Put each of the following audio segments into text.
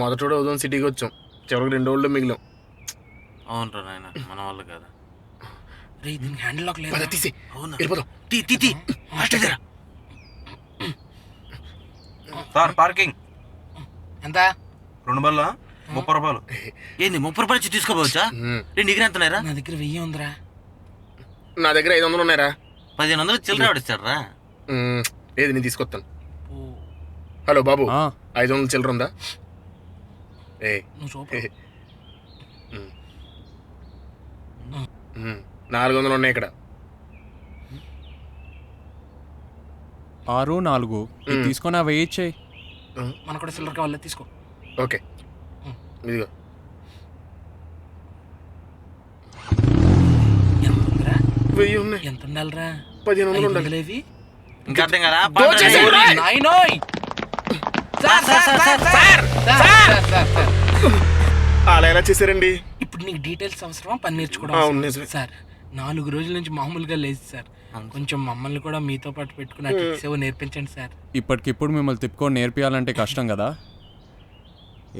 మొదటి ఉదయం సిటీకి వచ్చాం, చివరికి 2 రోజుల్లో మిగిలాం. అవునరా నాయన, మన వాళ్ళు కదా. రే దీనికి హ్యాండిల్ లాక్ లేదు. తీసి అవునా? వెళ్ళిపోదాం. సార్ పార్కింగ్ ఎంత? 2 బళ్ళ 30 రూపాయలు. ఏంది 30 రూపాయలు ఇచ్చి తీసుకోపోవచ్చా? రెండు డిగ్రీ ఎంతనారా? నా దగ్గర 1000 ఉందిరా. నా దగ్గర 500 ఉన్నాయరా. 1500 చిల్లర ఆడిస్తాడరా. ఏది నేను తీసుకొస్తాను. హలో బాబు, 500 చిల్లర ఉందా? నువ్వు సూపర్. 400 ఉన్నాయి ఇక్కడ. 6, 4 తీసుకొని ఆ వేయించేయి. మనకు కూడా సిల్లర్ కావాలి, తీసుకో. ఓకే ఇదిగో. ఎంత ఉందిరా? 1000 ఉన్నాయి. ఎంత ఉండాలిరా? 1500 ఉండాలి. లేవి ఇంకా అర్థం కదా. అలా ఎలా చేశారండి? ఇప్పుడు నీకు డీటెయిల్స్ అవసరమా? పని అవును, నేర్చుకోవడం నిజమే. సార్. 4 రోజుల నుంచి మామూలుగా లేదు సార్. కొంచెం మమ్మల్ని కూడా మీతో పాటు పెట్టుకుని ఆ ట్రిక్స్ ఏవో నేర్పించండి సార్. ఇప్పటికిప్పుడు మిమ్మల్ని తిప్పుకొని నేర్పియాలంటే కష్టం కదా.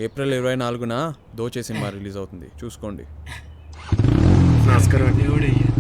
ఏప్రిల్ 24న దోచే సినిమా రిలీజ్ అవుతుంది, చూసుకోండి. నమస్కారం. దేవుడయ్యా.